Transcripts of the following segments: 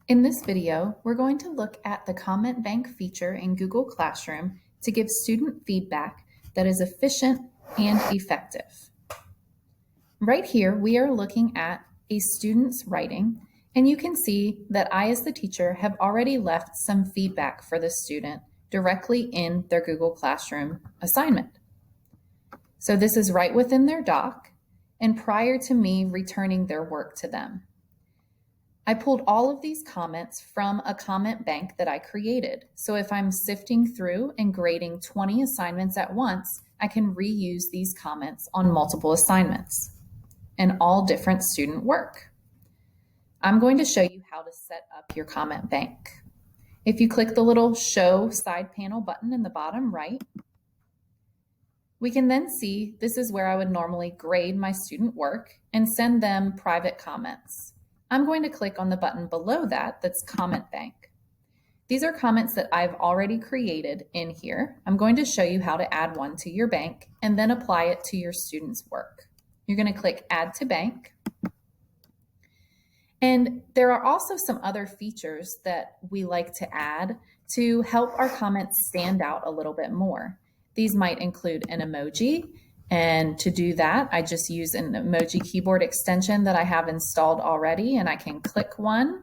In this video, we're going to look at the comment bank feature in Google Classroom to give student feedback that is efficient and effective. Right here, we are looking at a student's writing, and you can see that I, as the teacher, have already left some feedback for the student directly in their Google Classroom assignment. So this is right within their doc and prior to me returning their work to them. I pulled all of these comments from a comment bank that I created. So if I'm sifting through and grading 20 assignments at once, I can reuse these comments on multiple assignments and all different student work. I'm going to show you how to set up your comment bank. If you click the little Show Side Panel button in the bottom right, we can then see this is where I would normally grade my student work and send them private comments. I'm going to click on the button below that that's Comment Bank. These are comments that I've already created in here. I'm going to show you how to add one to your bank and then apply it to your student's work. You're going to click Add to Bank. And there are also some other features that we like to add to help our comments stand out a little bit more. These might include an emoji, and to do that, I just use an emoji keyboard extension that I have installed already, and I can click one.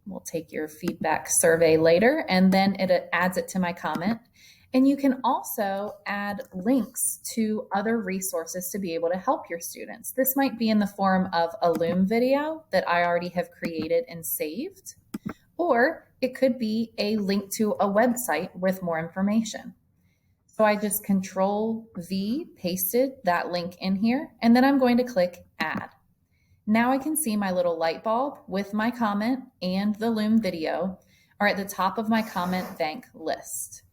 We'll take your feedback survey later, and then it adds it to my comment. And you can also add links to other resources to be able to help your students. This might be in the form of a Loom video that I already have created and saved, or it could be a link to a website with more information. So I just Control V, pasted that link in here, and then I'm going to click Add. Now I can see my little light bulb with my comment and the Loom video are at the top of my comment bank list.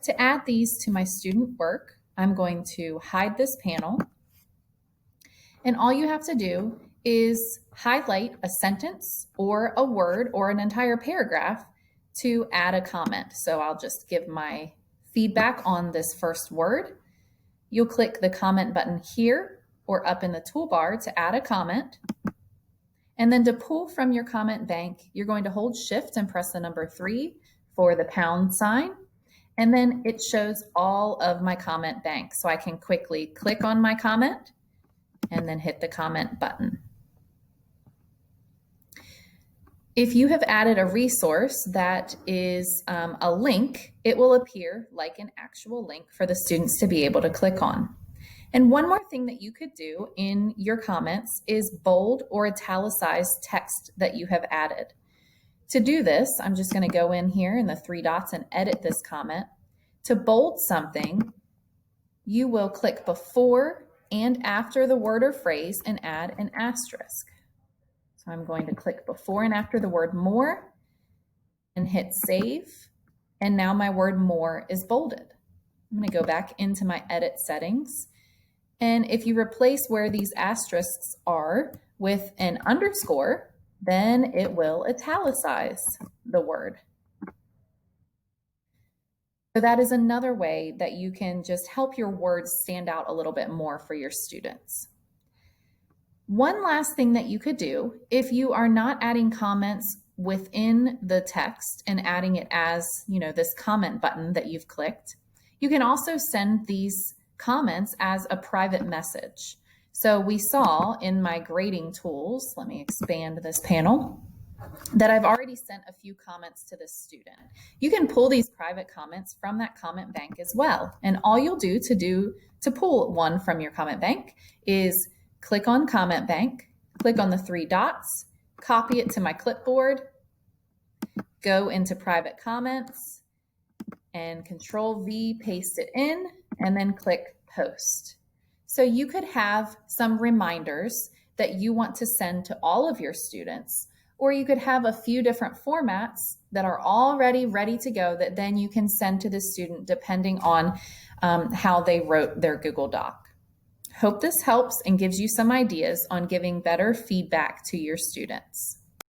To add these to my student work, I'm going to hide this panel. And all you have to do is highlight a sentence or a word or an entire paragraph to add a comment. So I'll just give my feedback on this first word. You'll click the comment button here or up in the toolbar to add a comment. And then to pull from your comment bank, you're going to hold Shift and press the number 3 for the pound sign. And then it shows all of my comment bank. So I can quickly click on my comment and then hit the comment button. If you have added a resource that is a link, it will appear like an actual link for the students to be able to click on. And one more thing that you could do in your comments is bold or italicize text that you have added. To do this, I'm just going to go in here in the 3 dots and edit this comment. To bold something, you will click before and after the word or phrase and add an asterisk. So I'm going to click before and after the word more and hit save. And now my word more is bolded. I'm going to go back into my edit settings. And if you replace where these asterisks are with an underscore, then it will italicize the word. So that is another way that you can just help your words stand out a little bit more for your students. One last thing that you could do, if you are not adding comments within the text and adding it as, this comment button that you've clicked, you can also send these comments as a private message. So we saw in my grading tools, let me expand this panel, that I've already sent a few comments to this student. You can pull these private comments from that comment bank as well. And all you'll do to pull one from your comment bank is click on Comment Bank, click on the 3 dots, copy it to my clipboard, go into Private Comments, and Control V, paste it in, and then click Post. So you could have some reminders that you want to send to all of your students, or you could have a few different formats that are already ready to go that then you can send to the student depending on how they wrote their Google Doc. Hope this helps and gives you some ideas on giving better feedback to your students.